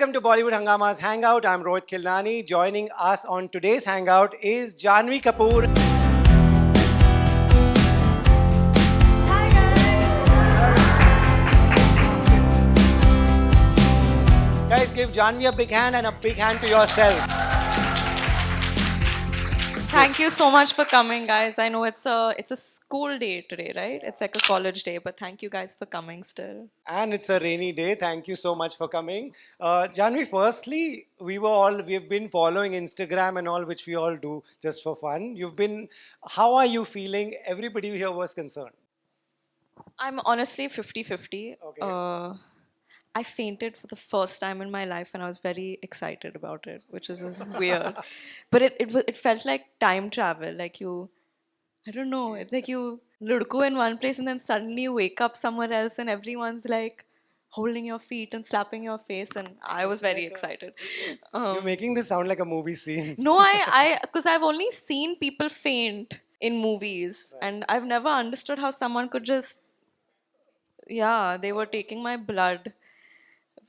Welcome to Bollywood Hangama's Hangout. I'm Rohit Khilnani. Joining us on today's Hangout is Janhvi Kapoor. Guys, give Janhvi a big hand and a big hand to yourself. Thank you so much for coming, guys. I know it's a school day today, right? It's like a college day, but thank you guys for coming still. And it's a rainy day. Thank you so much for coming. Janhvi, firstly, we've been following Instagram and all, which we all do just for fun. How are you feeling? Everybody here was concerned. I'm honestly 50-50. Okay. I fainted for the first time in my life and I was very excited about it, which is weird. But it felt like time travel. I don't know, like you ludko in one place and then suddenly you wake up somewhere else and everyone's like holding your feet and slapping your face and I was very excited. You're making this sound like a movie scene. No, because I've only seen people faint in movies, and I've never understood how someone could just, yeah, they were taking my blood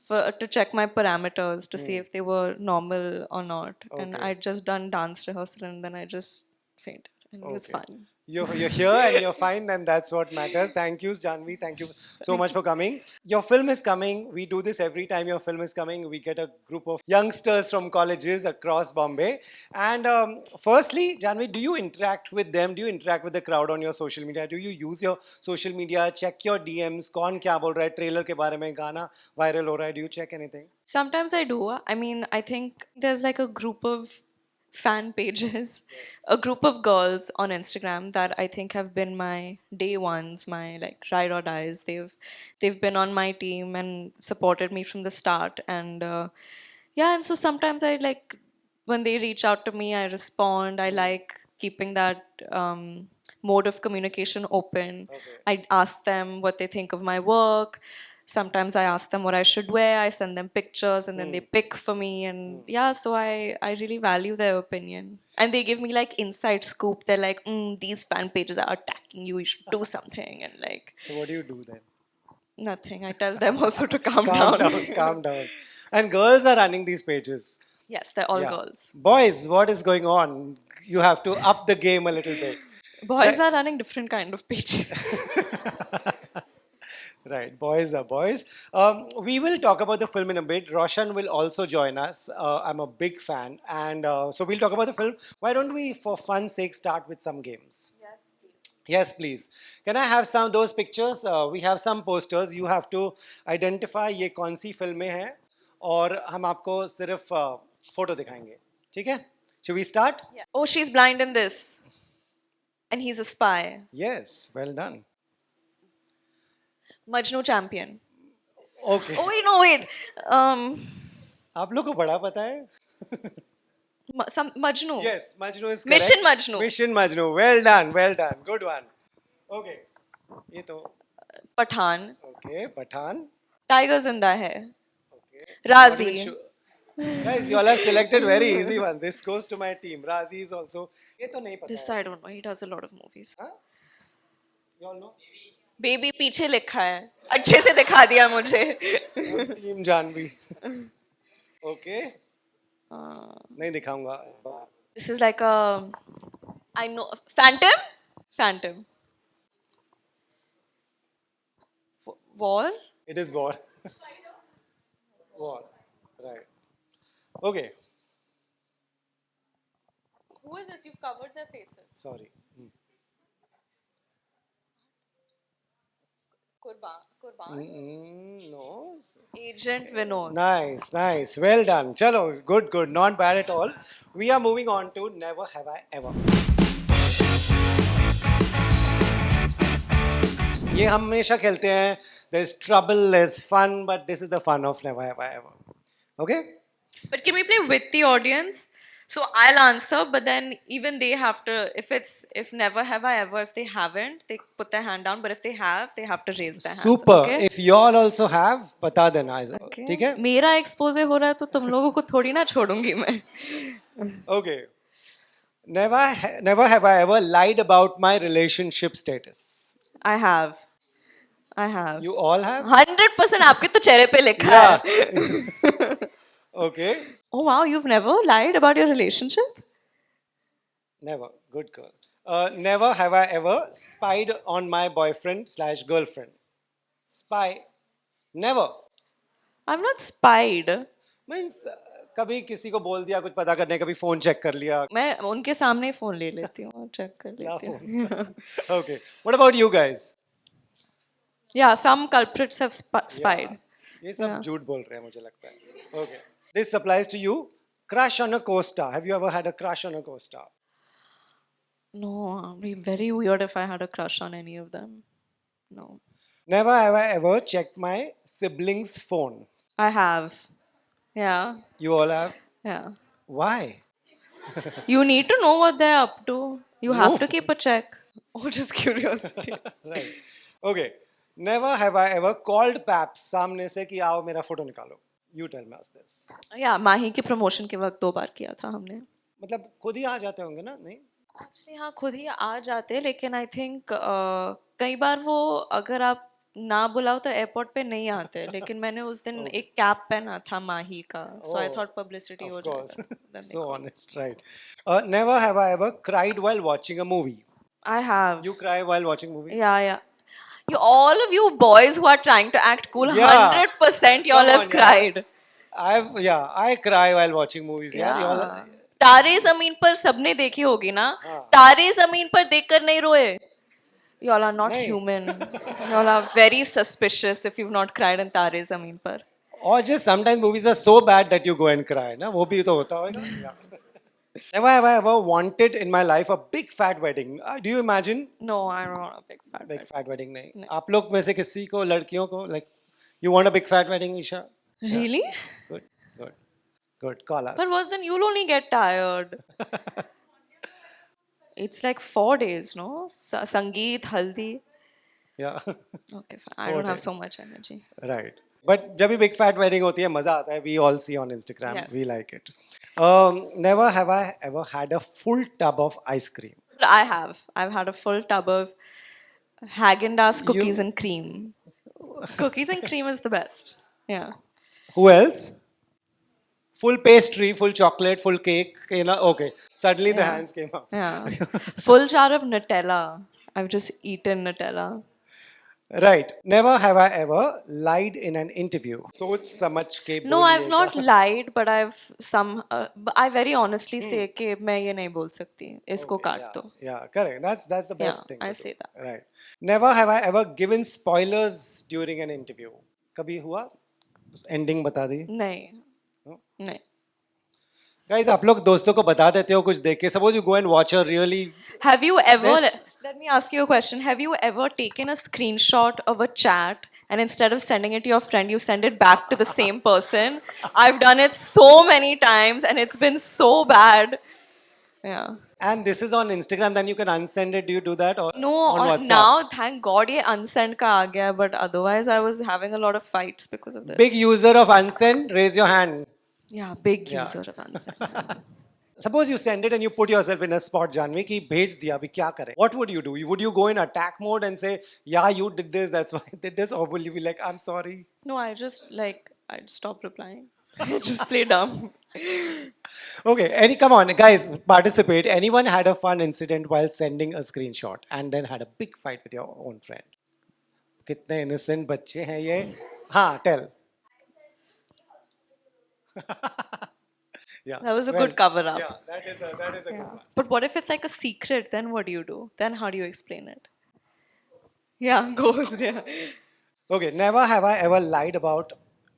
to check my parameters to see if they were normal or not, and Okay. I'd just done dance rehearsal and then I just fainted, and it was Okay. fun. You're here and you're fine, and that's what matters. Thank you, Janhvi. Thank you so much for coming. Your film is coming. We do this every time your film is coming. We get a group of youngsters from colleges across Bombay. And firstly, Janhvi, do you interact with them? Do you interact with the crowd on your social media? Do you use your social media? Check your DMs? कौन क्या बोल रहा है? Trailer के बारे में गाना viral हो रहा है? Do you check anything? Sometimes I do. I mean, I think there's like a group of fan pages, a group of girls on Instagram that I think have been my day ones, my like ride or dies. They've been on my team and supported me from the start. And yeah, and so sometimes I like when they reach out to me, I respond. I like keeping that mode of communication open. I ask them what they think of my work. Sometimes I ask them what I should wear. I send them pictures and then they pick for me. And yeah, so I really value their opinion. And they give me like inside scoop. They're like, these fan pages are attacking you. You should do something. And like, So what do you do then? nothing. I tell them also to calm Calm down. down, calm down. And girls are running these pages. Yes, they're all Yeah. girls. Boys, what is going on? You have to up the game a little bit. Boys are running different kind of pages. Right, boys are boys. We will talk about the film in a bit. Roshan will also join us. I'm a big fan. And so we'll talk about the film. Why don't we, for fun's sake, start with some games? Yes, please. Can I have some of those pictures? We have some posters. You have to identify ये कौन सी फिल्में हैं और हम आपको सिर्फ photo दिखाएंगे. ठीक है? Should we start? Yeah. Oh, she's blind in this. And he's a spy. Yes, well done. Majnu champion. Okay. Oh, wait, no, wait. आप लोग को बड़ा पता है? Majnu. Yes, Majnu is correct. Mission Majnu. Mission Majnu. Well done, well done. Good one. Okay. ये तो Pathan. okay. Pathan. Tiger Zinda hai. Okay. Razi. Guys, you all have selected very easy one. This goes to my team. Razi is also. ये तो नहीं पता. This है. I don't know. He does a lot of movies. हाँ? You all know? Baby पीछे लिखा है. अच्छे से दिखा दिया मुझे. Team Janhvi. Okay. नहीं दिखाऊंगा. This is like a... I know... Phantom? Phantom. War? It is war. War. Right. Okay. Who is this? You've covered their faces. Sorry. Kurban? No. Agent Vinod. Nice, nice. Well done. Chalo, good, good. Not bad at all. We are moving on to Never Have I Ever. ये हम हमेशा खेलते हैं. There's trouble, there's fun, but this is the fun of Never Have I Ever. Okay? But can we play with the audience? So I'll answer, but then even they have to, if never have I ever, if they haven't, they put their hand down. But if they have to raise their hands. Super. Okay? If you all also have, बता देना. Okay. ठीक है? मेरा expose हो रहा है तो तुम लोगों को थोड़ी ना छोड़ूंगी मैं. Okay. Never have I ever lied about my relationship status. I have. I have. You all have? 100% आपके तो चेहरे पे लिखा है. Yeah. Okay. Oh wow, you've never lied about your relationship? Never. Good girl. Never have I ever spied on my boyfriend slash girlfriend. Spy. Never. I've not spied. Means कभी किसी को बोल दिया कुछ पता करने कभी फोन चेक कर लिया. मैं उनके सामने ही फोन ले लेती हूँ और चेक कर क्या लेती हूँ. Phone? Okay. What about you guys? Yeah, some culprits have spied. ये सब Yeah. झूठ बोल रहे हैं मुझे लगता है. Okay. This applies to you. Crush on a co-star. Have you ever had a crush on a co-star? No, it'd be very weird if I had a crush on any of them. No. Never have I ever checked my siblings' phone. I have. Yeah. You all have? Yeah. Why? You need to know what they're up to. You have No. to keep a check. Oh, just curiosity. Right. Okay. Never have I ever called Paps सामने से कि आओ मेरा photo निकालो. You tell me this. Yeah, माही के promotion के वक्त 2 बार किया था हमने. मतलब खुद ही आ जाते होंगे ना? नहीं? एक्चुअली हाँ खुद ही आ जाते लेकिन आई थिंक कई बार वो अगर आप ना बुलाओ तो एयरपोर्ट पे नहीं आते लेकिन मैंने उस दिन एक कैप पहना था माही का सो आई Oh, थॉट पब्लिसिटी हो Of course. जाएगा. Then they So called. honest, right. Never have I ever cried while watching a movie. I have. You cry while watching movies? Yeah, yeah. You all of you boys who are trying to act cool, Yeah. 100% y'all Come have on, yeah. cried. I cry while watching movies. Yeah. You all, Yeah. तारे जमीन पर सबने देखी होगी ना. हाँ. तारे जमीन पर देखकर नहीं रोए. Y'all are not नहीं. human. Y'all are very suspicious if you've not cried in तारे जमीन पर. or just sometimes movies are so bad that you go and cry. ना वो भी तो होता होगा. Yeah. Never have I ever wanted in my life a big fat wedding. Do you imagine? No, I don't want a big fat Big wedding. fat wedding नहीं. आप लोग में से किसी को लड़कियों को like you want a big fat wedding, Isha? Really? Good, good, good. Call us. But what then you'll only get tired. It's like 4 days, no? Sangeet, haldi. Yeah. Okay, fine. I 4 don't have days. so much energy. Right. But जब भी big fat wedding होती है मजा आता है. We all see on Instagram. Yes. We like it. Never have I ever had a full tub of ice cream. I have. I've had a full tub of Haagen-Dazs cookies You- and cream. Cookies and cream is the best. Yeah. Who else? Full pastry, full chocolate, full cake. You know, okay. Suddenly the Yeah. hands came up. Yeah. Full jar of Nutella. I've just eaten Nutella. Right. Never have I ever lied in an interview. सोच समझ के No, I've बोलिएगा. not lied, but I've I very honestly say कि मैं ये नहीं बोल सकती. इसको काट Yeah, दो. yeah, correct. That's the best Yeah, thing. I to say do. that. Right. Never have I ever given spoilers during an interview. कभी हुआ? Ending बता दी. नहीं. नहीं. Guys, आप लोग दोस्तों को बता देते हो कुछ देख के. Suppose you go and watch a really. Have you ever, This- let me ask you a question. Have you ever taken a screenshot of a chat and instead of sending it to your friend, you send it back to the same person? I've done it so many times and it's been so bad. Yeah. And this is on Instagram. Then you can unsend it. Do you do that or No, on WhatsApp? now thank God ये unsend का आ गया, but otherwise I was having a lot of fights because of this. Big user of unsend. Raise your hand. Yeah, big Yeah. user of unsend. Suppose you send it and you put yourself in a spot, Janvi, कि भेज दिया अभी क्या करें? What would you do? Would you go in attack mode and say, yeah, you did this, that's why I did this? Or will you be like, I'm sorry? No, I'd stop replying. Just play dumb. Okay, come on, guys, participate. Anyone had a fun incident while sending a screenshot and then had a big fight with your own friend? कितने innocent बच्चे हैं ये? हाँ, tell. Yeah. That was a good cover up. Yeah, that is a good one. But what if it's like a secret? Then what do you do? Then how do you explain it? Yeah, ghost. Yeah. Okay, never have I ever lied about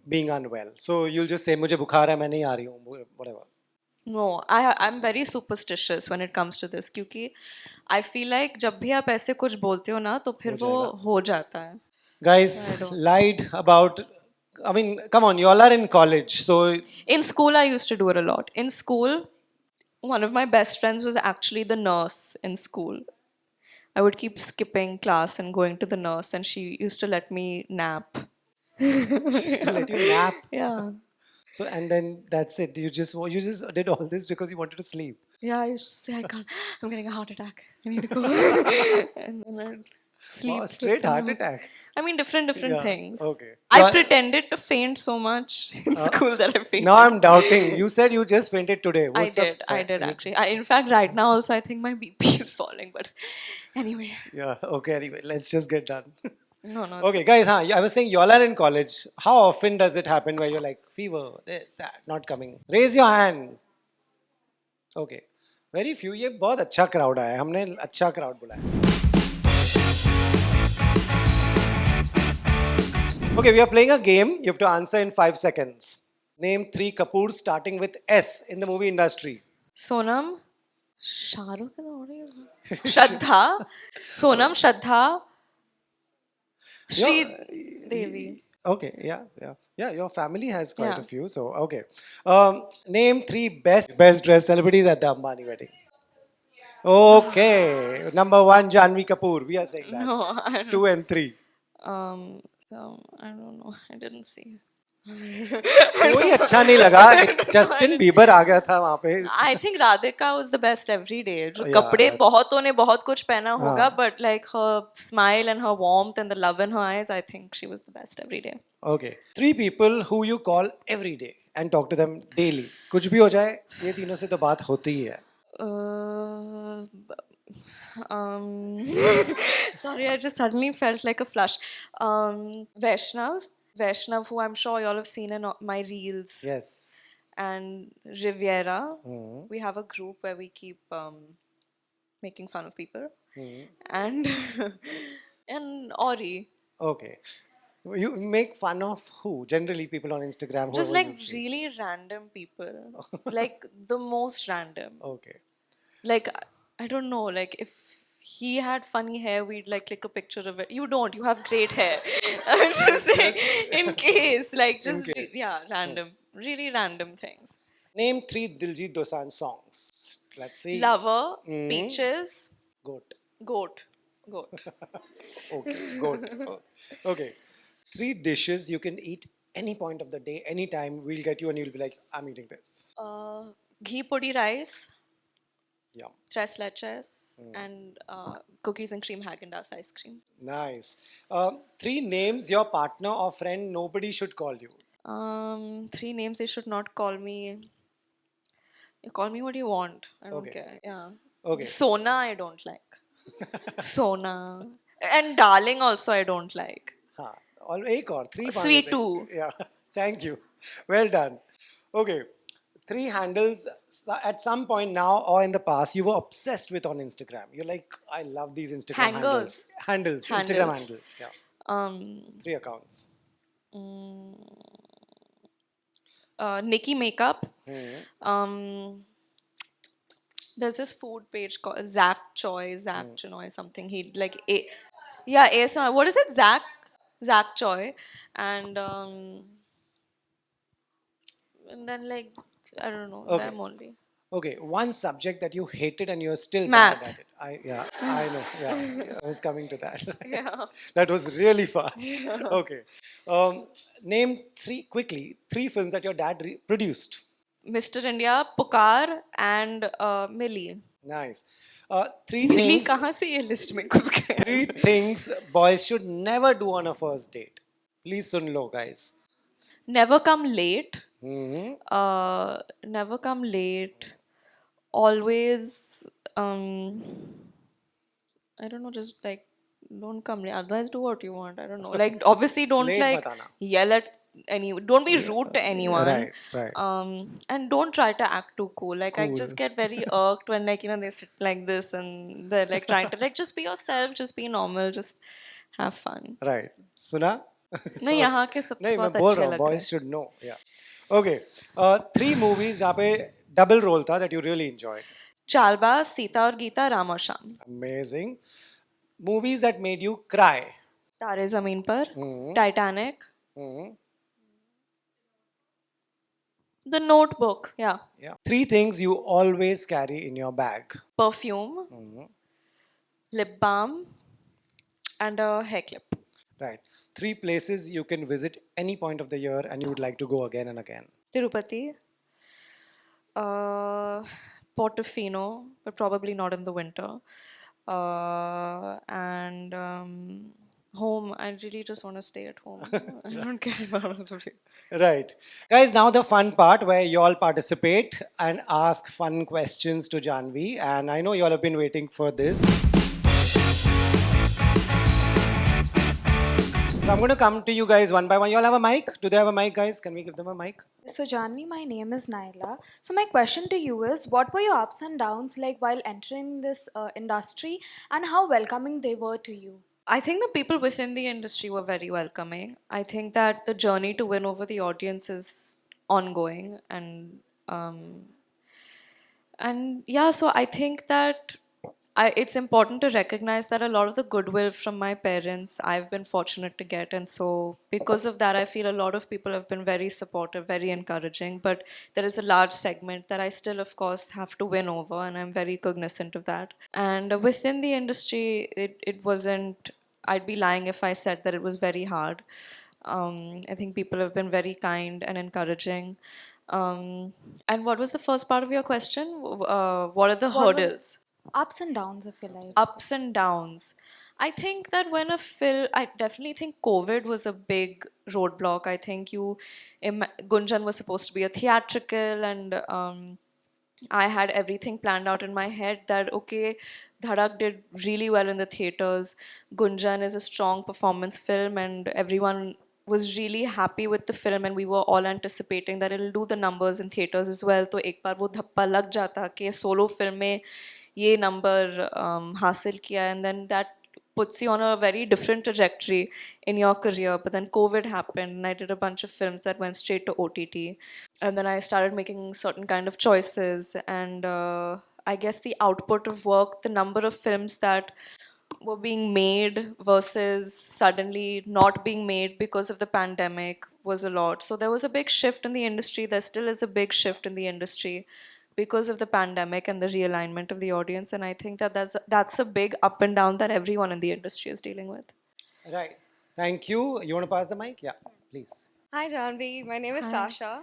being unwell. So you'll just say, मुझे बुखार है, मैं नहीं आ रही हूँ, whatever. No, I'm very superstitious when it comes to this क्योंकि I feel like जब भी आप ऐसे कुछ बोलते हो ना तो फिर वो हो जाता है. Guys, I don't- lied about. I mean, come on, you all are in college, so In school, I used to do it a lot. In school, one of my best friends was actually the nurse in school. I would keep skipping class and going to the nurse, and she used to let me nap. just to let you nap. Yeah. So and then that's it. You just did all this because you wanted to sleep. Yeah, I used to say, I can't, I'm getting a heart attack. I need to go. And then sleep. Wow, straight heart attack. I mean, different Yeah, things. okay. I So pretended to faint so much in school that I fainted. now I'm doubting. You said you just fainted today. I What's up? did actually. In fact, right now also, I think my BP is falling. But anyway, Yeah, okay, anyway, let's just get done. no, it's Okay, guys, I was saying you all are in college. How often does it happen where you're like, fever, this, that, not coming? Raise your hand. Okay. Very few. ये बहुत अच्छा crowd आया है. हमने अच्छा crowd बुलाया. Okay, we are playing a game. You have to answer in 5 seconds. Name 3 Kapoors starting with S in the movie industry. Sonam, Shahrukh, Shraddha, Sonam, Shraddha, Sri Devi. Okay, yeah. Your family has quite Yeah. a few, so okay. Name 3 best dressed celebrities at the Ambani wedding. Okay, number 1, Janvi Kapoor. We are saying that. No, I don't. 2 and 3. So, I don't know. I didn't see. कोई अच्छा नहीं लगा. Justin Bieber आ गया था वहाँ पे. I think Radhika was the best every day. जो Yeah, कपड़े right. बहुतों ने बहुत कुछ पहना होगा, but like her smile and her warmth and the love in her eyes, I think she was the best every day. Okay, 3 people who you call every day and talk to them daily. कुछ भी हो जाए, ये तीनों से तो बात होती ही है. Um, sorry, I just suddenly felt like a flush. Vaishnav, who I'm sure you all have seen in my reels, Yes. and Riviera. We have a group where we keep making fun of people, and and Ori. Okay. You make fun of who? Generally, people on Instagram. Just whoever like you see. really random people, like the most random. Okay. Like I don't know, like if he had funny hair, we'd like click a picture of it. You don't, you have great hair. I'm just saying, in case, like just case. yeah, random, really random things. Name 3 Diljit Dosanjh songs. Let's see. Lover, Peaches, Goat. Goat. Okay. Goat. Okay. 3 dishes you can eat any point of the day, anytime. We'll get you and you'll be like, I'm eating this. Ghee puri rice, Yum. tres leches, and cookies and cream Haagen-Dazs ice cream. Nice. 3 names your partner or friend nobody should call you. 3 names they should not call me. You call me what you want. I don't Okay. care. Yeah. Okay. Sona I don't like. Sona. And darling also I don't like. हाँ, और एक और 3 Sweet पाने थे. too. Yeah, thank you. Well done. Okay, 3 handles at some point now or in the past you were obsessed with on Instagram. You're like, I love these Instagram Hangers. handles. Instagram handles. Yeah, Um, 3 accounts. Nikki Makeup. There's this food page called Zach Choi, something. He like yeah, ASMR. What is it? Zach Choi, and then like I don't know Okay. them only. Okay, one subject that you hated and you're still Math. bad at it. I know. Yeah, I was coming to that. Yeah. That was really fast. Okay, name 3 films that your dad produced. Mr. India, Pukar, and Millie. Nice. 3 Millie things. कहाँ से ये list में घुस गया? 3 things boys should never do on a first date. Please soon low, guys. Never come late. Never come late. Always, I don't know, just like don't come late. Otherwise, do what you want. I don't know. Like obviously, don't Late like मत आना. yell at don't be rude to anyone. Right. And don't try to act too cool. Like I just get very irked when like they sit like this and they're like trying to like just be yourself, just be normal, just have fun. Right. सुना? नहीं यहाँ के सब नहीं, मैं बहुत बोल अच्छे रहा हूँ, लग रहे boys should know. Yeah. Okay. 3 movies जहाँ पे double role था that you really enjoyed. Chaalbaaz, Sita और गीता, राम और Shyam. Amazing. Movies that made you cry. तारे जमीन पर, Titanic, The Notebook, yeah. 3 things you always carry in your bag. Perfume, lip balm, and a hair clip. Right. 3 places you can visit any point of the year and you would like to go again and again. Tirupati, Portofino, but probably not in the winter. And I really just want to stay at home. I don't care about other people. Right. Guys, now the fun part where you all participate and ask fun questions to Janvi. And I know you all have been waiting for this. So I'm going to come to you guys one by one. You all have a mic? Do they have a mic, guys? Can we give them a mic? So, Janvi, my name is Naila. So, my question to you is what were your ups and downs like while entering this industry and how welcoming they were to you? I think the people within the industry were very welcoming. I think that the journey to win over the audience is ongoing, and yeah, so I think that it's important to recognize that a lot of the goodwill from my parents I've been fortunate to get, and so because of that I feel a lot of people have been very supportive, very encouraging, but there is a large segment that I still of course have to win over, and I'm very cognizant of that. And within the industry, it wasn't, I'd be lying if I said that it was very hard. I think people have been very kind and encouraging. And what was the first part of your question? What are the What were hurdles? ups and downs of your life? Ups and downs. I think that when a film, I definitely think COVID was a big roadblock. I think Gunjan was supposed to be a theatrical, and I had everything planned out in my head that okay, Dhadak did really well in the theaters. Gunjan is a strong performance film, and everyone was really happy with the film, and we were all anticipating that it'll do the numbers in theaters as well. तो एक बार वो धप्पा लग जाता कि solo film में ये number हासिल किया, and then that puts you on a very different trajectory in your career. But then COVID happened, and I did a bunch of films that went straight to OTT, and then I started making certain kind of choices, and I guess the output of work, the number of films that were being made versus suddenly not being made because of the pandemic was a lot. So there was a big shift in the industry. There still is a big shift in the industry because of the pandemic and the realignment of the audience. And I think that that's a big up and down that everyone in the industry is dealing with. Right. Thank you. You want to pass the mic? Yeah, please. Hi, Janvi. My name is Sasha.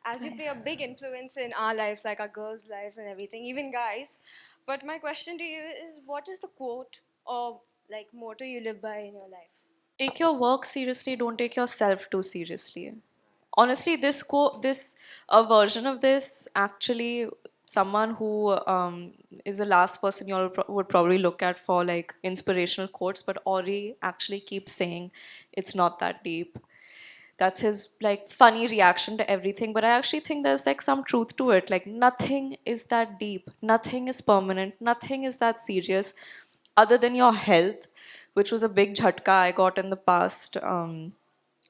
As you play a big influence in our lives, like our girls' lives and everything, even guys. But my question to you is what is the quote or like motto you live by in your life? Take your work seriously, don't take yourself too seriously. Honestly, a version of this, actually, someone who is the last person you all would probably look at for like inspirational quotes, but Ori actually keeps saying it's not that deep. That's his like funny reaction to everything, but I actually think there's like some truth to it. Like nothing is that deep, nothing is permanent, nothing is that serious other than your health, which was a big jhatka I got in the past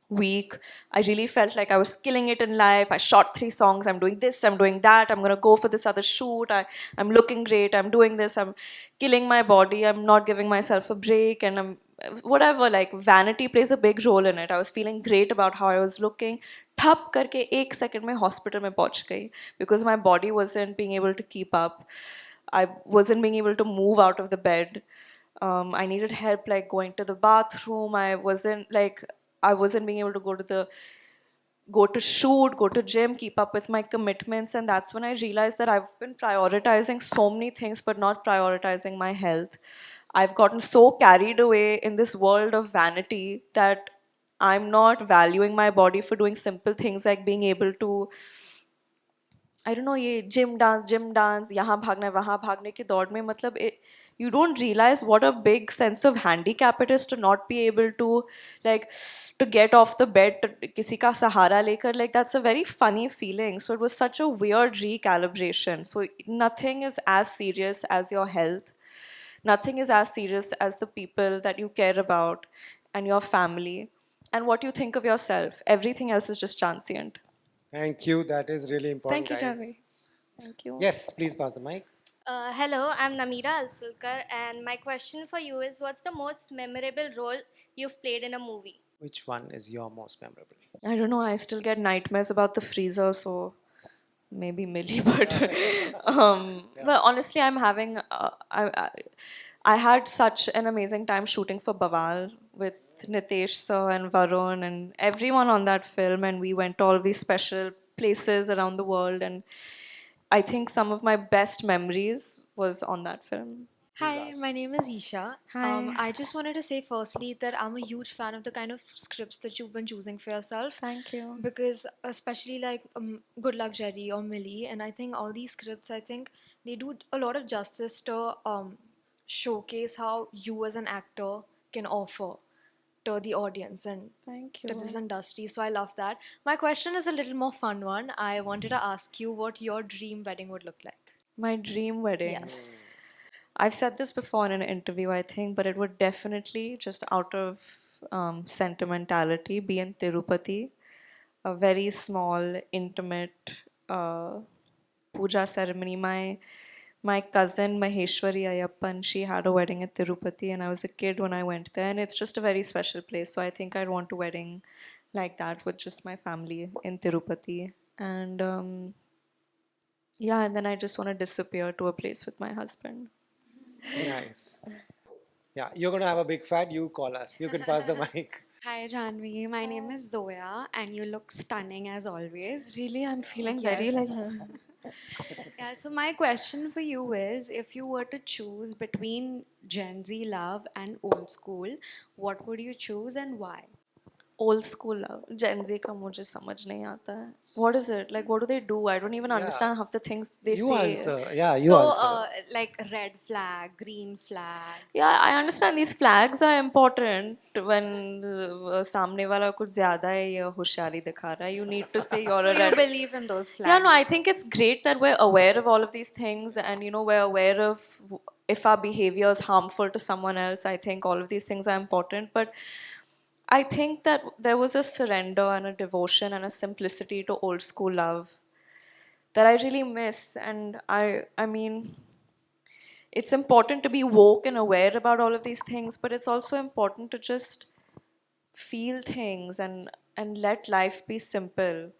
week. I really felt like I was killing it in life. I shot 3 songs. I'm doing this, I'm doing that. I'm going to go for this other shoot. I'm looking great. I'm doing this. I'm killing my body. I'm not giving myself a break. And I'm whatever, like vanity plays a big role in it. I was feeling great about how I was looking. ठप करके 1 second में hospital में पहुंच गई because my body wasn't being able to keep up. I wasn't being able to move out of the bed. I needed help like going to the bathroom. I wasn't being able to go to shoot, go to gym, keep up with my commitments, and that's when I realized that I've been prioritizing so many things but not prioritizing my health. I've gotten so carried away in this world of vanity that I'm not valuing my body for doing simple things like being able to I don't know, ये gym dance, यहाँ भागना वहाँ भागने की दौड़ में मतलब you don't realize what a big sense of handicap it is to not be able to like to get off the bed किसी का सहारा लेकर, like that's a very funny feeling. So it was such a weird recalibration. So nothing is as serious as your health. Nothing is as serious as the people that you care about and your family and what you think of yourself. Everything else is just transient. Thank you. That is really important. Thank you, guys. Janvi. Thank you. Yes, please pass the mic. Hello, I'm Namira Alsulkar, and my question for you is what's the most memorable role you've played in a movie? Which one is your most memorable? I don't know. I still get nightmares about the freezer, so maybe Millie. But honestly, I'm having. I had such an amazing time shooting for Bawal with Nitesh sir and Varun and everyone on that film, and we went to all these special places around the world, and I think some of my best memories was on that film. Hi, my name is Isha. Hi. I just wanted to say firstly that I'm a huge fan of the kind of scripts that you've been choosing for yourself. Thank you. Because especially like Good Luck Jerry or Millie, and I think all these scripts, I think they do a lot of justice to showcase how you as an actor can offer to the audience and Thank to this you. industry. So I love that. My question is a little more fun one. I wanted to ask you what your dream wedding would look like. My dream wedding. Yes. I've said this before in an interview, I think, but it would definitely, just out of sentimentality, be in Tirupati. A very small, intimate puja ceremony. My cousin Maheshwari Ayappan, she had a wedding at Tirupati, and I was a kid when I went there, and it's just a very special place. So I think I'd want a wedding like that with just my family in Tirupati, and yeah, and then I just want to disappear to a place with my husband. Nice. Yeah, you're going to have a big fat. You call us. You can pass the mic. Hi Janvi, my name is Zoya and you look stunning as always. Really, I'm feeling Yes. very like. Yeah, so my question for you is if you were to choose between Gen Z love and old school, what would you choose and why? Old school love. Gen Z का मुझे समझ नहीं आता है. What is it? Like, what do they do? I don't even understand half the things they You say. answer. Yeah, you So, answer. like red flag, green flag. Yeah, I understand these flags are important when सामने वाला कुछ ज़्यादा ही होशियारी दिखा रहा है. You need to say you're So a you red. believe in those flags? Yeah, no, I think it's great that we're aware of all of these things and, you know, we're aware of if our behavior is harmful to someone else. I think all of these things are important. But I think that there was a surrender and a devotion and a simplicity to old school love that I really miss. And I mean, it's important to be woke and aware about all of these things, but it's also important to just feel things and let life be simple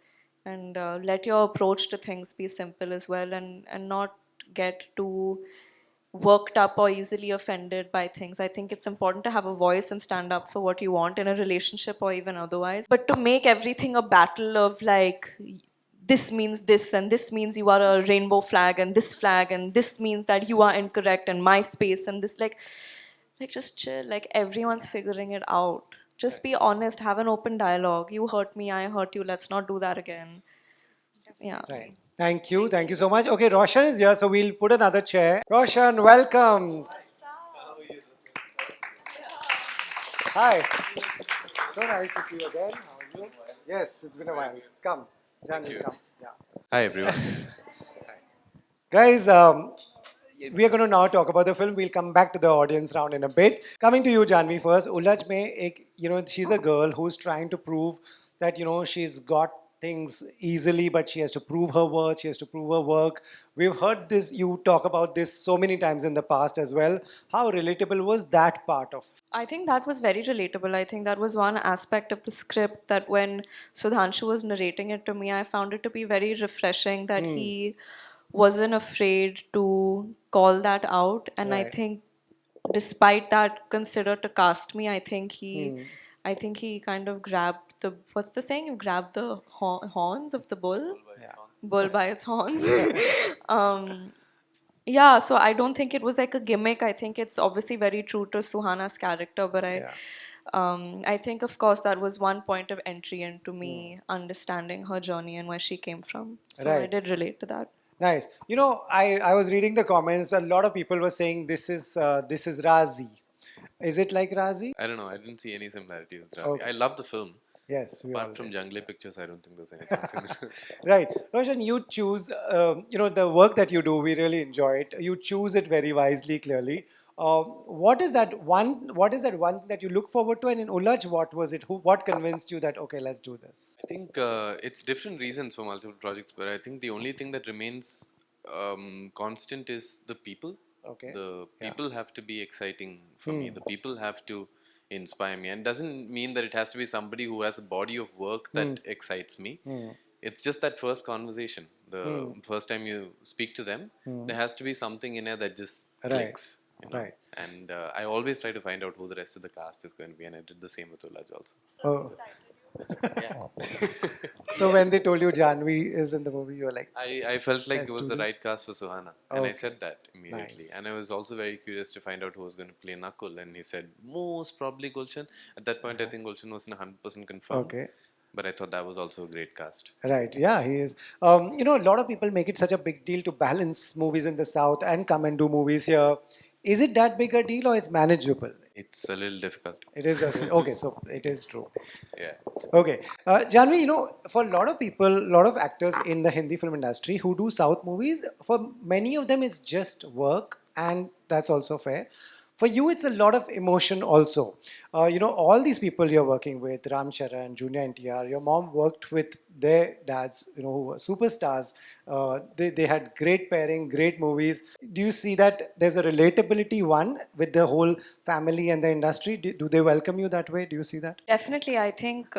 and let your approach to things be simple as well and not get too worked up or easily offended by things. I think it's important to have a voice and stand up for what you want in a relationship or even otherwise. But to make everything a battle of like, this means this and this means you are a rainbow flag and this means that you are incorrect and my space and this like just chill, like everyone's figuring it out. Just be honest, have an open dialogue. You hurt me, I hurt you, let's not do that again. Yeah. Right. Thank you. Thank you so much. Okay, Roshan is here, so we'll put another chair. Roshan, welcome. Hi. So nice to see you again. How are you? Yes, it's been a while. Come. Janvi, come. Yeah. Hi everyone. Guys, we are going to now talk about the film. We'll come back to the audience round in a bit. Coming to you, Janvi, first. Ulaj mein, she's a girl who's trying to prove that, she's got things easily, but she has to prove her worth. She has to prove her work. We've heard this, you talk about this so many times in the past as well. How relatable was that part of? I think that was very relatable. I think that was one aspect of the script that when Sudhanshu was narrating it to me, I found it to be very refreshing that he wasn't afraid to call that out. And I Right. think despite that considered to cast me, I think he kind of grabbed the, what's the saying? You grab the horns of the bull? Bull by its horns. Yeah, so I don't think it was like a gimmick. I think it's obviously very true to Suhana's character, but I think, of course, that was one point of entry into me understanding her journey and where she came from. So I Right. did relate to that. Nice. I was reading the comments. A lot of people were saying this is Razi. Is it like Razi? I don't know. I didn't see any similarity with Razi. Okay. I love the film. Yes, we all Apart from did. Jungle Pictures, I don't think there's anything similar. Right. Roshan, you choose, the work that you do, we really enjoy it. You choose it very wisely, clearly. What is that one that you look forward to? And in Ulaj, what was it? What convinced you that, okay, let's do this? I think it's different reasons for multiple projects, but I think the only thing that remains constant is the people. Okay. The Yeah. people have to be exciting for me. The people have to inspire me, and doesn't mean that it has to be somebody who has a body of work that excites me. It's just that first conversation, the first time you speak to them, there has to be something in there that just Right. clicks. Right. And I always try to find out who the rest of the cast is going to be, and I did the same with Ulaj also. Oh. So when they told you Janvi is in the movie, you were like, I felt like Let's it was do the this. right cast for Suhana, and I Okay. said that immediately. Nice. And I was also very curious to find out who was going to play Nakul, and he said most probably Gulshan. At that point, I think Gulshan wasn't 100% confirmed. Okay. But I thought that was also a great cast. Right, yeah, he is. A lot of people make it such a big deal to balance movies in the South and come and do movies here. Is it that big a deal or is manageable? It's a little difficult. It is okay, so it is true. Yeah. Okay, Janvi, for a lot of people, a lot of actors in the Hindi film industry who do South movies, for many of them it's just work, and that's also fair. For you, it's a lot of emotion also. All these people you're working with, Ram Charan, Junior NTR, your mom worked with their dads, who were superstars. They had great pairing, great movies. Do you see that there's a relatability one with the whole family and the industry? Do they welcome you that way? Do you see that? Definitely, I think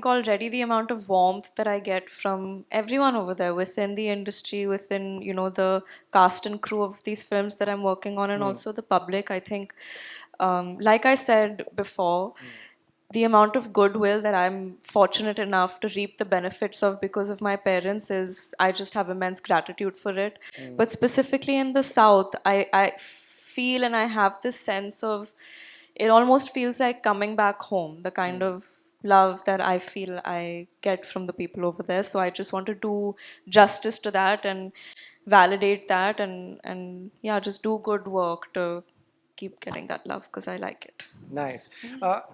already the amount of warmth that I get from everyone over there within the industry, within the cast and crew of these films that I'm working on, and also the public. I think, like I said before, the amount of goodwill that I'm fortunate enough to reap the benefits of because of my parents is I just have immense gratitude for it. But specifically in the South, I feel and I have this sense of it almost feels like coming back home, the kind of love that I feel I get from the people over there. So I just want to do justice to that and validate that and yeah, just do good work to keep getting that love because I like it. Nice.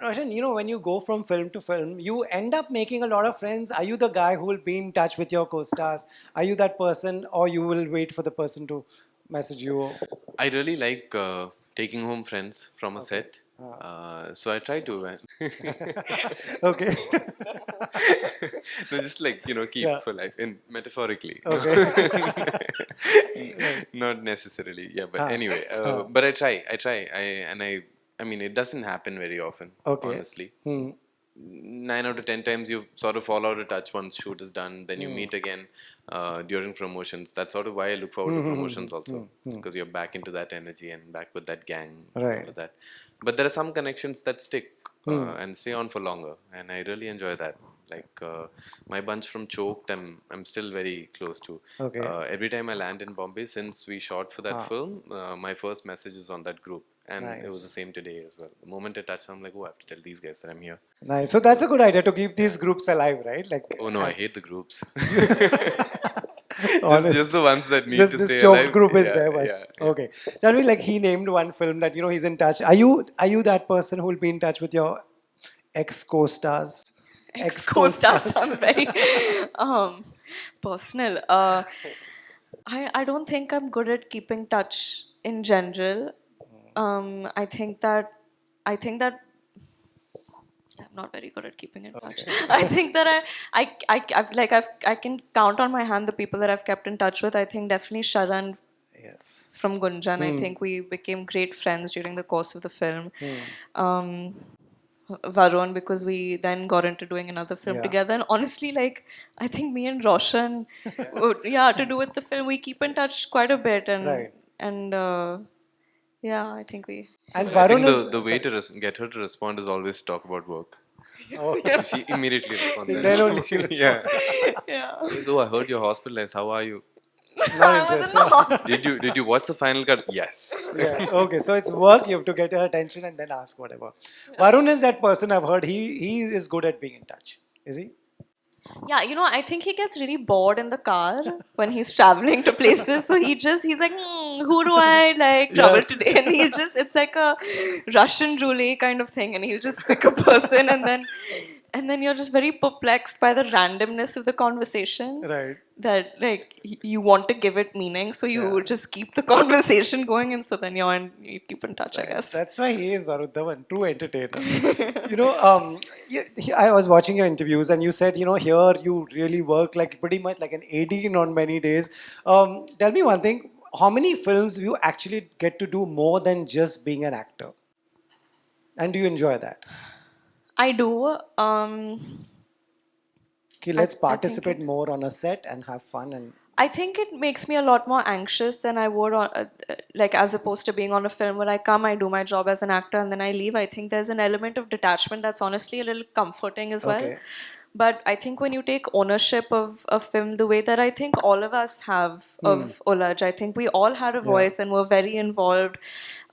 Roshan, when you go from film to film, you end up making a lot of friends. Are you the guy who will be in touch with your co-stars? Are you that person, or you will wait for the person to message you? I really like taking home friends from a set. So I try to. Okay. No, just like, keep Yeah. for life, in metaphorically. Okay. Not necessarily. Yeah, but anyway. But I try. I mean, it doesn't happen very often, Okay. honestly. 9 out of 10 times you sort of fall out of touch once shoot is done, then you meet again during promotions. That's sort of why I look forward to promotions also, because you're back into that energy and back with that gang and Right. all of that. But there are some connections that stick and stay on for longer, and I really enjoy that. Like my bunch from Choked, I'm still very close to. Okay. Every time I land in Bombay, since we shot for that film, my first message is on that group. And it was Nice. the same today as well. The moment I touch, I'm like, oh, I have to tell these guys that I'm here. Nice. So that's a good idea to keep these groups alive, right? Like, Oh no, I hate the groups. honest. just the ones that need Just to this stay choke alive. group is Yeah, there. yeah, Was yeah. okay. Tell me, like, he named one film that he's in touch. Are you that person who will be in touch with your ex co-stars? Co-star sounds very personal. I don't think I'm good at keeping touch in general. I think that I'm not very good at keeping in touch. I think that I can count on my hand the people that I've kept in touch with. I think definitely Sharan Yes. from Gunjan. I think we became great friends during the course of the film. Varun, because we then got into doing another film Yeah. together. And honestly, like, I think me and Roshan, to do with the film, we keep in touch quite a bit. And, Right. and yeah, I think we. And I Varun think is the way to get her to respond is always to talk about work. Oh, So she immediately responds. Then only she responds. Yeah. Yeah. So I heard you're hospitalized. How are you? not interested. Did you watch the final cut? Yes. Yeah. Okay, so it's work. You have to get her attention and then ask whatever. Varun is that person I've heard. He is good at being in touch. Is he? Yeah, I think he gets really bored in the car when he's traveling to places. So he's like, who do I like travel Yes. today? And it's like a Russian roulette kind of thing. And he'll just pick a person and then you're just very perplexed by the randomness of the conversation. Right. That like you want to give it meaning, so you just keep the conversation going, and so then you keep in touch, I guess. That's why he is Varun Dhawan, true entertainer. I was watching your interviews and you said, here you really work like pretty much like an AD on many days. Tell me one thing, how many films do you actually get to do more than just being an actor? And do you enjoy that? I do. Okay, let's I think participate more on a set and have fun and I think it makes me a lot more anxious than I would on, like as opposed to being on a film where I come, I do my job as an actor, and then I leave. I think there's an element of detachment that's honestly a little comforting as well. Okay. But I think when you take ownership of a film the way that I think all of us have of Ulaj, I think we all had a voice and were very involved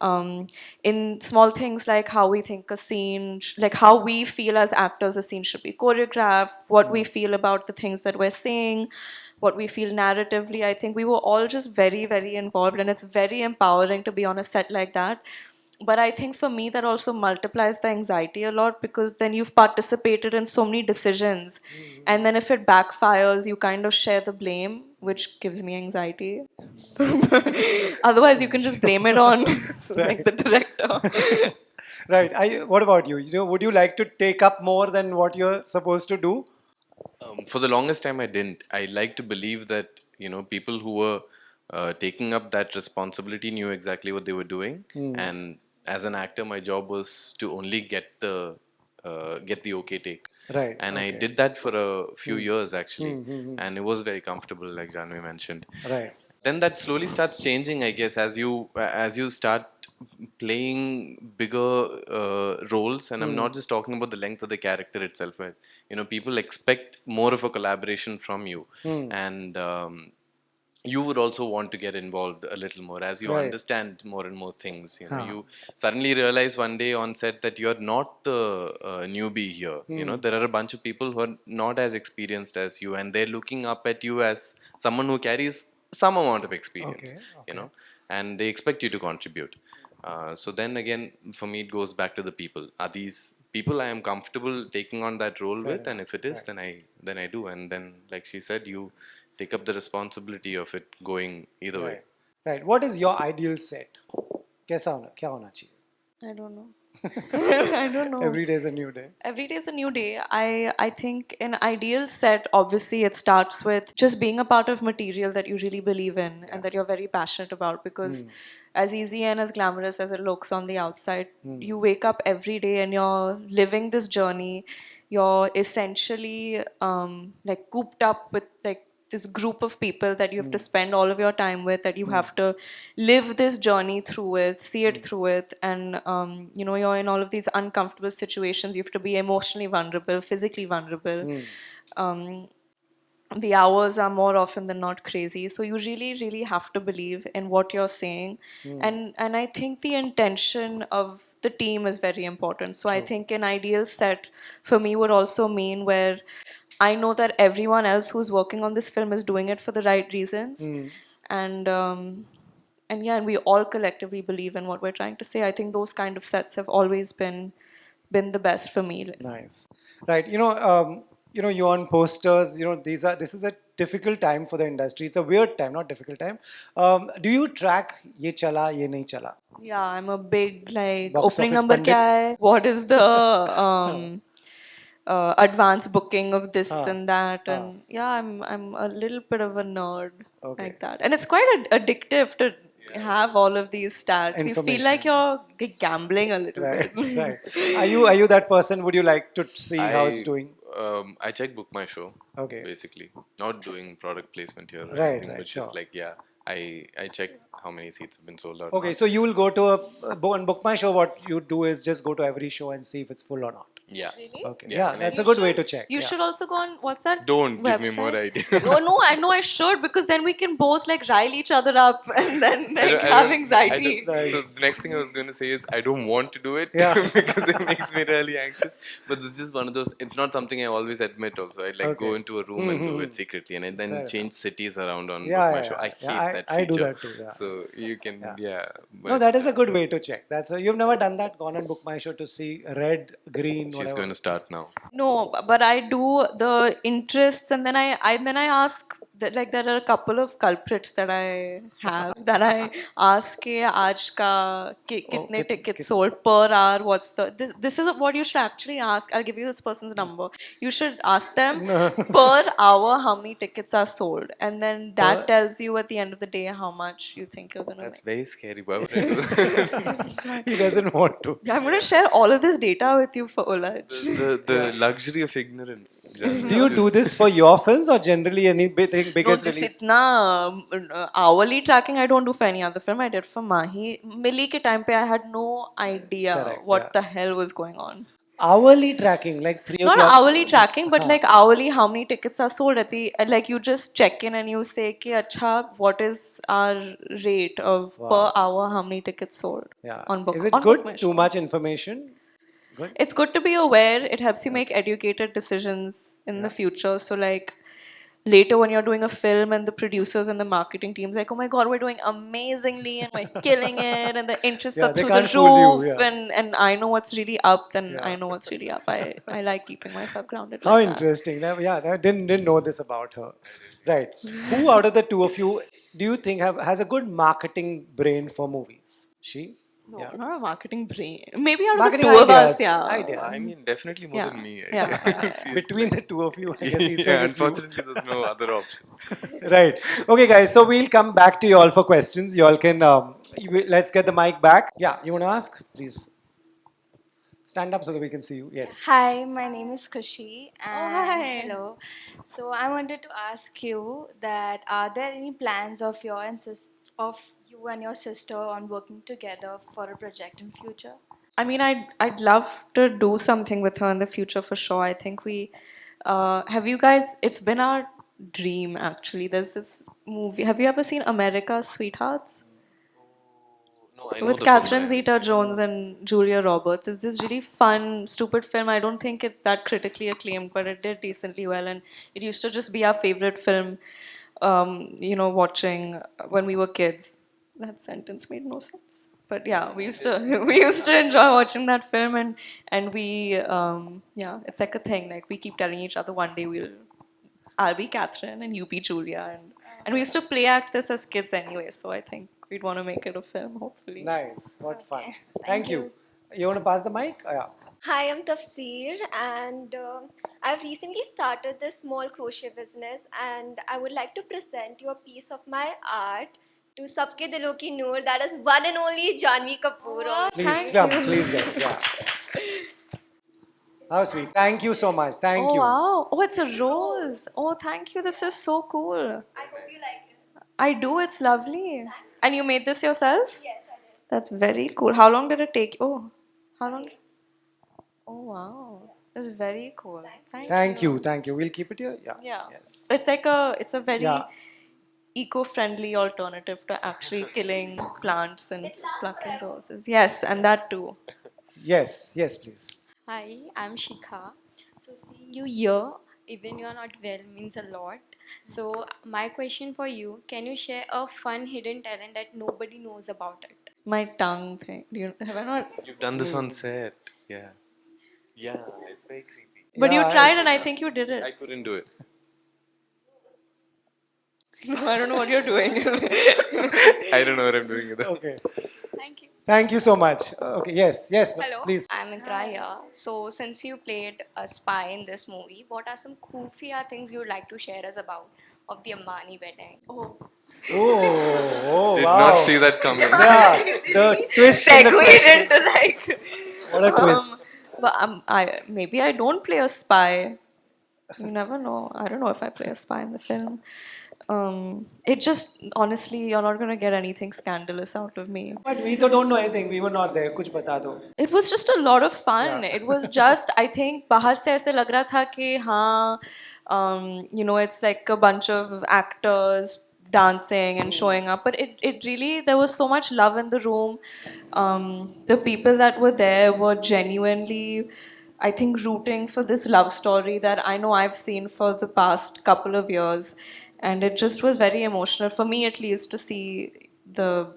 in small things like how we think a scene, like how we feel as actors a scene should be choreographed, what we feel about the things that we're saying, what we feel narratively. I think we were all just very, very involved, and it's very empowering to be on a set like that. But I think for me, that also multiplies the anxiety a lot because then you've participated in so many decisions. And then if it backfires, you kind of share the blame, which gives me anxiety. Otherwise, you can just blame it on like the director. Right. What about you? Would you like to take up more than what you're supposed to do? For the longest time, I didn't. I like to believe that people who were taking up that responsibility knew exactly what they were doing, and as an actor, my job was to only get the okay take. Right. And I okay. did that for a few years actually, and it was very comfortable, like Janvi mentioned. Right. Then that slowly starts changing, I guess, as you start playing bigger roles. And I'm not just talking about the length of the character itself, but people expect more of a collaboration from you, and you would also want to get involved a little more as you Right. understand more and more things. You suddenly realize one day on set that you're not the newbie here. There are a bunch of people who are not as experienced as you, and they're looking up at you as someone who carries some amount of experience. Okay. And they expect you to contribute. So then again, for me, it goes back to the people. Are these people I am comfortable taking on that role with? And if it is, then I do. And then, like she said, you take up the responsibility of it going either way. Right. What is your ideal set? क्या होना चाहिए? I don't know. I don't know. Every day is a new day. Every day is a new day. I think an ideal set, obviously, it starts with just being a part of material that you really believe in and that you're very passionate about. Because as easy and as glamorous as it looks on the outside, you wake up every day and you're living this journey. You're essentially like cooped up with like this group of people that you have to spend all of your time with, that you have to live this journey through with, see it through with, and you're in all of these uncomfortable situations. You have to be emotionally vulnerable, physically vulnerable. The hours are more often than not crazy, so you really, really have to believe in what you're saying, and I think the intention of the team is very important. So I think an ideal set for me would also mean where I know that everyone else who's working on this film is doing it for the right reasons, and we all collectively believe in what we're trying to say. I think those kind of sets have always been the best for me. Nice. Right. You're on posters. This is a difficult time for the industry. It's a weird time, not difficult time. Do you track ye chala, ye nahi chala? Yeah, I'm a big like Box opening office number pandit. guy. What is the advance booking of this and that, and I'm a little bit of a nerd like that, and it's quite addictive to have all of these stats. You feel like you're gambling a little Right. bit. Right. Are you that person? Would you like to see how it's doing? I check Book My Show. Okay. Basically, not doing product placement here or Right, anything, right, but sure. just like I check how many seats have been sold out. Okay, so you will go to on Book My Show. What you do is just go to every show and see if it's full or not. Yeah. Okay. Yeah, Yeah, and that's I- a good way to check. You yeah. should also go on, what's that? Don't give me website? more ideas. No, I know I should, because then we can both like rile each other up and then I like don't- I have don't- anxiety. So the next thing I was going to say is I don't want to do it Yeah. because it makes me really anxious. But this is just one of those. It's not something I always admit. Also, I like go into a room and do it secretly, and then Fair change cities around on Yeah, Book My yeah, Show. I yeah. hate Yeah, that I feature. do that too, yeah. So you can No, but that is a good way to check. You've never done that. Gone on Book My Show to see red, green, she's whatever. going to start now. No, but I do the interests, and then I ask that, like, there are a couple of culprits that I have that I ask ke aaj ka kitne tickets sold per hour. What's the this is what you should actually ask. I'll give you this person's number. You should ask them per hour how many tickets are sold, and then that tells you at the end of the day how much you think you're gonna That's make. very scary. Why would I do that? He doesn't want to. I'm gonna share all of this data with you for Ulaj. the luxury of ignorance. Do you do this for your films or generally anything anything biggest this release? itna hourly tracking I don't do for any other film. I did for Mahi. Millie ke time pe I had no idea Correct, what yeah. the hell was going on. Hourly tracking, like 3 Not o'clock. hourly tracking, but like hourly, how many tickets are sold at the like you just check in and you say, "Ki acha, what is our rate of per hour? How many tickets sold Yeah. on book? Is it on good? Book My Too Show." much information? Good. It's good to be aware. It helps you make educated decisions in the future. So like later when you're doing a film and the producers and the marketing teams like, oh my god, we're doing amazingly and we're killing it and the interests Yeah, are they through can't the fool you, roof yeah. and I know what's really up, then Yeah. I know what's really up. I like keeping myself grounded. How like that. interesting. Yeah, I didn't know this about her. Right. Who out of the two of you do you think has a good marketing brain for movies? She? No, Yeah. not a marketing brain. Maybe out Marketing of the two of us, ideas. yeah. Ideas. I mean, definitely more Yeah. than me. Yeah. See it Between like- the two of you, I guess he's yeah, saying it's you. unfortunately, there's no other options. Right. Okay, guys. So we'll come back to you all for questions. You all can. Let's get the mic back. Yeah. You want to ask? Please stand up so that we can see you. Yes. Hi, my name is Kushi. And hi. Hello. So I wanted to ask you that are there any plans of of you and your sister on working together for a project in future? I mean, I'd love to do something with her in the future for sure. I think we have you guys. It's been our dream actually. There's this movie. Have you ever seen America's Sweethearts? No, I know With the Catherine film, Zeta-Jones and Julia Roberts. It's this really fun, stupid film. I don't think it's that critically acclaimed, but it did decently well. And it used to just be our favorite film, watching when we were kids. That sentence made no sense. But yeah, we used to we used to enjoy watching that film, and we it's like a thing. Like we keep telling each other one day I'll be Catherine and you be Julia, and we used to play act this as kids anyway. So I think we'd want to make it a film, hopefully. Nice. What fun. Thank you. You want to pass the mic? Yeah. Hi, I'm Tafsir, and I've recently started this small crochet business, and I would like to present you a piece of my art to Sabke Dilon Ki Noor, that is one and only Janvi Kapoor. Please come. Please come. Yeah. How sweet. Thank you so much. Thank Oh you. wow! Oh, it's a rose. Oh, thank you. This is so cool. I hope you like it. I do. It's lovely. And you made this yourself? Yes, I did. That's very cool. How long did it take? Oh, how long? Oh wow! That's very cool. Thank you. Thank you. We'll keep it here. Yeah. Yeah. Yes. It's a very Yeah. eco-friendly alternative to actually killing plants and plucking roses. Yes, and that too. Yes. Yes, please. Hi, I'm Shikha. So seeing you here, even you're not well, means a lot. So my question for you, can you share a fun hidden talent that nobody knows about it? My tongue thing. Have I not? You've done this on set. Yeah. Yeah, it's very creepy. But you Yeah, tried, it's- and I think you did it. I couldn't do it. No, I don't know what you're doing. I don't know what I'm doing either. Okay. Thank you. Thank you so much. Okay. Yes. Yes. Hello. Please. I'm Mitra here. So, since you played a spy in this movie, what are some khufiya things you'd like to share us about of the Ambani wedding? Oh. Oh. Did Wow. not see that coming. Yeah. The twist. in the Segued question. into like. What a twist. But maybe I don't play a spy. You never know. I don't know if I play a spy in the film. It just honestly, you're not gonna get anything scandalous out of me. But we don't know anything. We were not there. Kuch bata do. It was just a lot of fun. Yeah. It was just, I think, बाहर से ऐसे लग रहा था कि हाँ, it's like a bunch of actors dancing and showing up. But it really, there was so much love in the room. The people that were there were genuinely, I think, rooting for this love story that I know I've seen for the past couple of years. And it just was very emotional, for me at least, to see the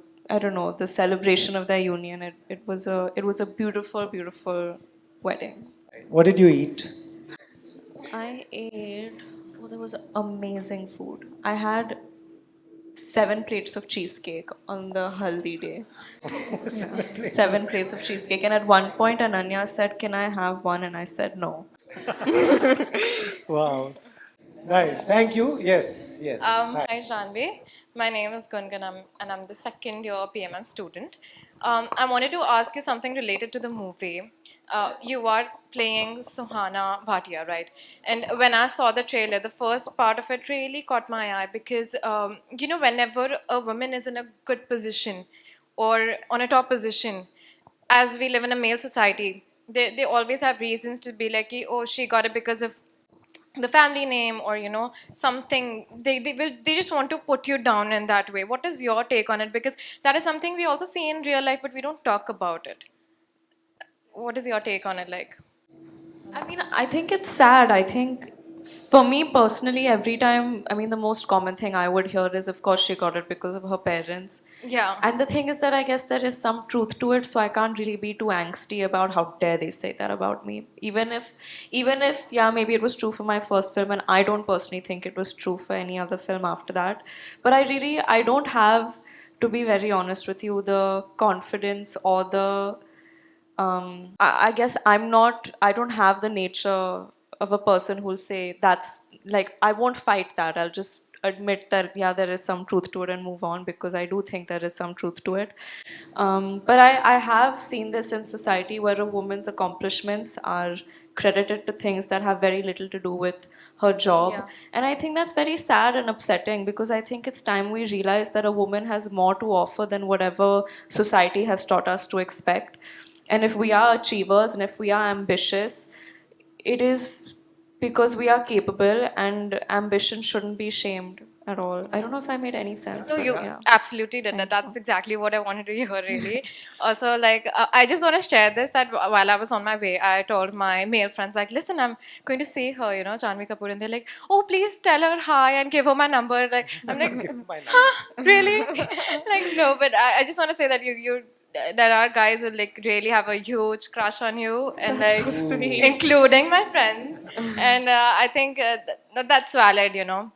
celebration of their union. It was a beautiful, beautiful wedding. What did you eat? I ate, there was amazing food. I had 7 plates of cheesecake on the haldi day. 7 plates of cheesecake. And at one point, Ananya said, "Can I have one?" And I said, "No." Wow. Nice. Thank you. Yes. Yes. Hi. Hi Janvi, my name is Gungan and I'm the second year PMM student. I wanted to ask you something related to the movie. You are playing Suhana Bhatia, right? And when I saw the trailer, the first part of it really caught my eye because, whenever a woman is in a good position or on a top position, as we live in a male society, they always have reasons to be like, oh, she got it because of the family name or something. They just want to put you down in that way. What is your take on it? Because that is something we also see in real life but we don't talk about it. What is your take on it like? I mean, I think it's sad. I think for me personally, every time, I mean, the most common thing I would hear is, of course, she got it because of her parents. Yeah. And the thing is that I guess there is some truth to it, so I can't really be too angsty about how dare they say that about me. Even if, yeah, maybe it was true for my first film, and I don't personally think it was true for any other film after that. But I don't have, to be very honest with you, the confidence or the I guess I don't have the nature of a person who'll say that's like, I won't fight that. I'll just admit that, yeah, there is some truth to it and move on, because I do think there is some truth to it. But I have seen this in society where a woman's accomplishments are credited to things that have very little to do with her job. Yeah. And I think that's very sad and upsetting, because I think it's time we realize that a woman has more to offer than whatever society has taught us to expect. And if we are achievers and if we are ambitious, it is because we are capable, and ambition shouldn't be shamed at all. I don't know if I made any sense. No, but you yeah. absolutely did that. That's exactly what I wanted to hear, really. Also, like, I just want to share this that while I was on my way, I told my male friends, like, listen, I'm going to see her, Janvi Kapoor. And they're like, oh, please tell her hi and give her my number. Like, I'm like, huh? Really? Like, no, but I just want to say that there are guys who like really have a huge crush on you, and like including my friends, and I think that's valid, And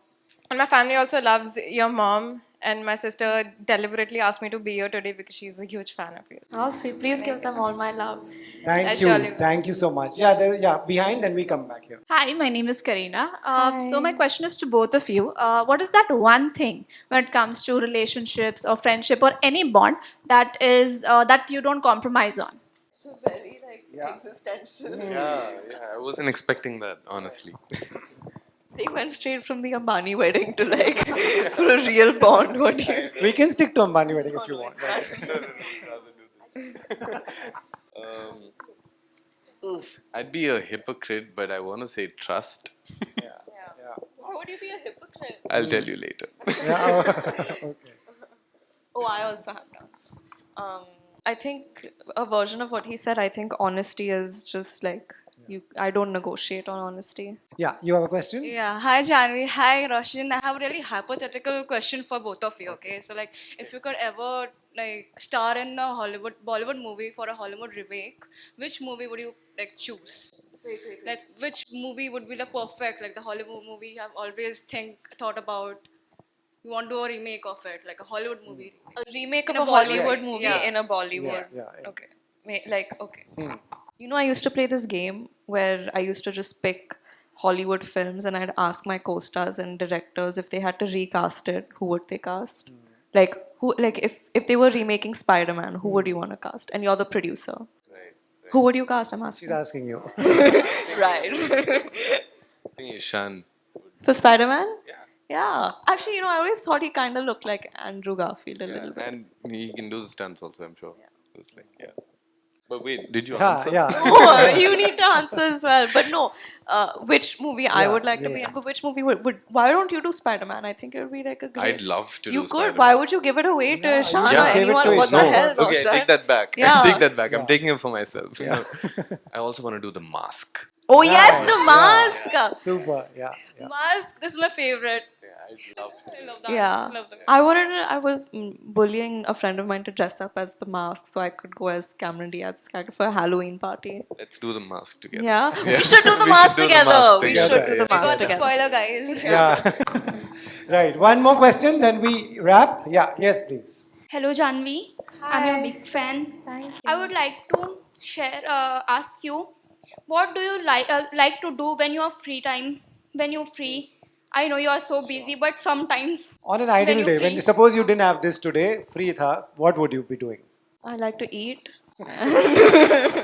my family also loves your mom, and my sister deliberately asked me to be here today because she's a huge fan of you. Oh, sweet. Please give them all my love. Thank surely you. will. Thank you so much. Yeah, behind, then we come back here. Hi, my name is Karina. So my question is to both of you. What is that one thing when it comes to relationships or friendship or any bond that is that you don't compromise on? It's very existential. Yeah, I wasn't expecting that, honestly. They went straight from the Ambani wedding to like for a real bond. What do you? We can stick to Ambani wedding if you want. I'd be a hypocrite, but I want to say trust. Why would you be a hypocrite? I'll tell you later. Okay. Oh, I also have doubts. I think a version of what he said. I think honesty is just like I don't negotiate on honesty. Yeah, you have a question? Yeah, hi Janvi, hi Roshan. I have a really hypothetical question for both of you. Okay, so like, if you could ever like star in a Bollywood movie for a Hollywood remake, which movie would you like choose? Like, which movie would be the perfect, like the Hollywood movie you have always thought about? You want to do a remake of it, like a Hollywood movie. A remake of In a a Hollywood Bollywood, movie yeah. in a Bollywood. Yeah. Okay. Okay. You know, I used to play this game where I used to just pick Hollywood films and I'd ask my co-stars and directors if they had to recast it, who would they cast? Like if they were remaking Spider-Man, who would you want to cast? And you're the producer. Who would you cast? I'm asking. She's asking you. Right. I think Ishan. For Spider-Man? Yeah. Actually, I always thought he kind of looked like Andrew Garfield a little bit. And he can do the stunts also, I'm sure. It's like, But wait, did you Yeah, answer? yeah. Oh, you need to answer as well. But no, which movie I Yeah, would like to be in, but which movie would why don't you do Spider-Man? I think it would be like a great... I'd love to You do could. Spider-Man. Why would you give it away to Ishan or just give it anyone? to What the Ishan. hell, Okay, I Roshan? take that back. Yeah. I take that back. Yeah. I'm taking it for myself. Yeah. I also want to do the mask. Oh yes, Nice. the mask! Super. Yeah. Mask, this is my favorite. I'd love to. I love that. Yeah. I love that. I was bullying a friend of mine to dress up as the mask so I could go as Cameron Diaz's character for a Halloween party. Let's do the mask together. Yeah? We should do the mask together. We should do the We mask got the together. spoiler, guys. Yeah. Right. One more question, then we wrap. Yeah. Yes, please. Hello, Janvi. I'm your big fan. Thank you. I would like to ask you, what do you like to do when you have free time? When you're free, I know you are so busy, but sometimes On an ideal you're day, free. suppose you didn't have this today, free tha, what would you be doing? I like to eat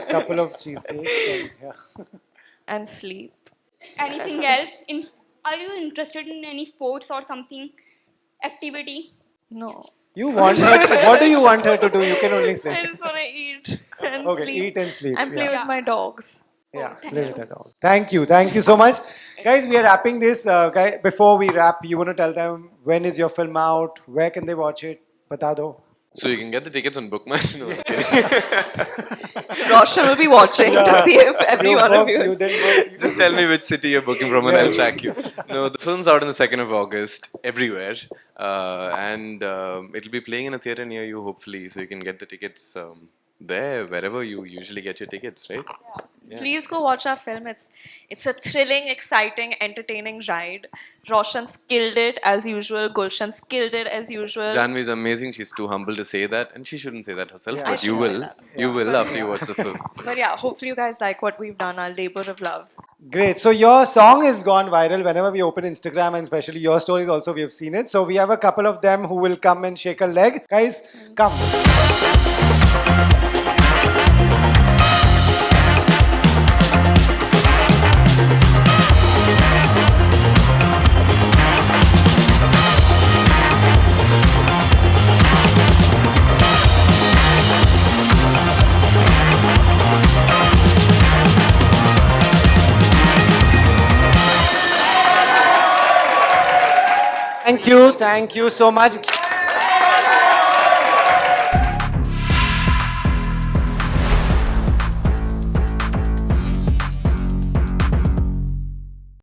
Couple of cheesecakes. And, yeah. and sleep. Anything else? Are you interested in any sports or something? Activity? No. You want her? What do you want her to do? You can only I say. just want to eat and Okay, sleep. eat and sleep. And play yeah. with my dogs. Yeah, play with the dog. Thank you so much, guys. We are wrapping this. Before we wrap, you want to tell them when is your film out? Where can they watch it? Bata do. So you can get the tickets on Bookman. No, I'm kidding. Roshan will be watching to see if every one of you. Just tell me which city you're booking from and I'll track you. No, the film's out on the 2nd of August everywhere. And it'll be playing in a theatre near you, hopefully. So you can get the tickets there, wherever you usually get your tickets, right? Yeah. Please go watch our film. It's a thrilling, exciting, entertaining ride. Roshan's killed it as usual. Gulshan's killed it as usual. Janvi's amazing. She's too humble to say that, and she shouldn't say that herself. Yeah. I But you shouldn't say will. that. You will after you watch the film. But yeah, hopefully you guys like what we've done, our labor of love. Great. So your song has gone viral whenever we open Instagram, and especially your stories also we have seen it. So we have a couple of them who will come and shake a leg. Guys, come. Thank you so much.